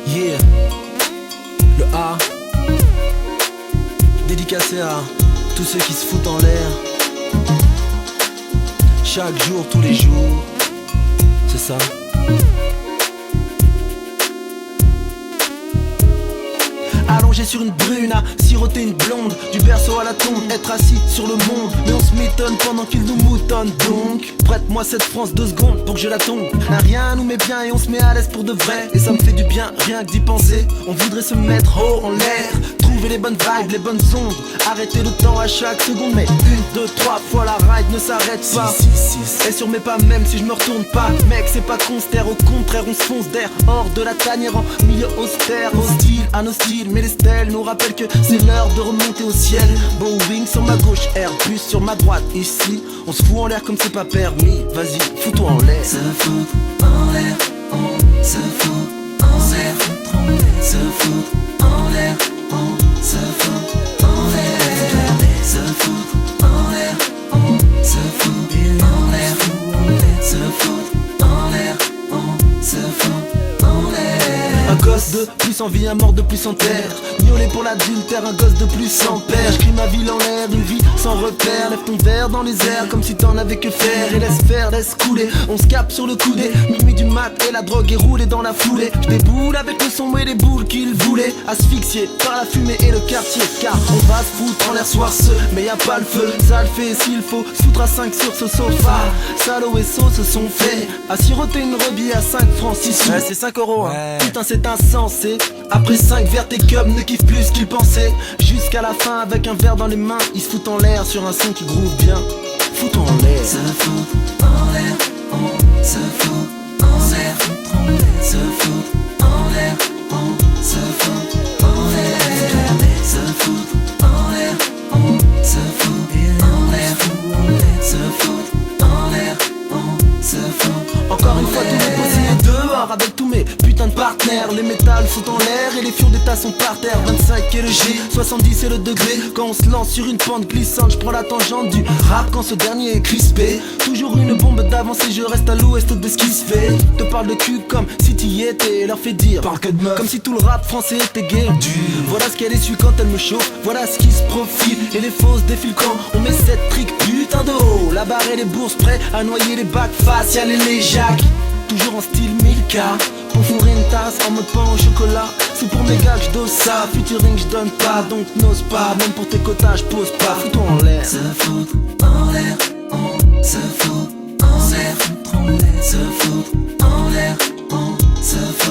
Yeah, le A, dédicacé à tous ceux qui se foutent en l'air. Chaque jour, tous les jours, c'est ça. Allongé sur une brune, à siroter une blonde, du berceau à la tombe, être assis sur le monde. Mais on se m'étonne pendant qu'il nous moutonne. Donc, prête-moi cette France 2 secondes pour que je la tombe. Rien nous met bien et on se met à l'aise pour de vrai. Et ça me fait du bien, rien que d'y penser. On voudrait se mettre haut en l'air, trouver les bonnes vibes, les bonnes ondes, arrêter le temps à chaque seconde. Mais 1, 2, 3 fois la ride ne s'arrête pas. Et sur mes pas même si je me retourne pas. Mec c'est pas qu'on se terre, au contraire on se fonce d'air. Hors de la tanière en milieu austère. Hostile à nos styles, mais les stèles nous rappellent que c'est l'heure de remonter au ciel. Boeing sur ma gauche, Airbus sur ma droite. Ici on se fout en l'air comme c'est pas permis. Vas-y, fous-toi en l'air. Se fout en l'air, on se fout en l'air, se fout en l'air, on se fout en l'air, se fout en l'air, on se fout en l'air, se fout en l'air, on se fout en l'air. Un gosse de plus en vie, un mort de plus en terre. Miauler pour l'adultère, un gosse de plus sans père. J'crie ma ville en l'air, une vie sans repère. Lève ton verre dans les airs comme si t'en avais que faire. Et laisse faire, laisse couler, on se capte sur le coudé. Minuit du mat et la drogue est roulée dans la foulée. J'déboule avec le son et les boules qu'il voulait. Asphyxié par la fumée et le quartier. Car on va se foutre en l'air soir ce, mais y a pas le feu. Ça le fait s'il faut, se foutre à 5 sur ce sofa. Salo et sauce se sont faits à siroter une rebille à 5 francs 6 sous. Ouais, c'est 5 euros hein. Putain c'est insensé. Après 5 verres tes cubs ne kiffent plus qu'ils pensaient. Jusqu'à la fin avec un verre dans les mains, ils se foutent en l'air sur un son qui groove bien. Fous-toi en l'air. Se fout en l'air, on se fout en l'air, se fout en l'air, on se fout en l'air, se fout en l'air, on se fout en l'air, se fout en l'air, on se fout. Encore une fois tout est possible dehors avec tous mes putains de partenaires. Les métals sont en l'air et les fions d'état sont par terre. 25 et le G, 70 et le degré. Quand on se lance sur une pente glissante, je prends la tangente du rap quand ce dernier est crispé. Toujours une bombe d'avance et je reste à l'ouest de ce qui se fait. Te parle de cul comme si t'y étais, leur fait dire parle que de meuf, comme si tout le rap français était gay. Voilà ce qu'elle est su quand elle me chauffe, voilà ce qui se profile. Et les fausses défilent quand on met cette trick putain de haut. La barre et les bourses prêts à noyer les bacs faciales et les jacks. Toujours en style Milka, pour fourrer une tasse en mode pain au chocolat. C'est pour mes gars que j'dose ça, featuring j'donne pas, donc n'ose pas. Même pour tes quotas j'pose pas, fous-toi en l'air. Se fout en l'air, on se fout en l'air, se fout en l'air, on se fout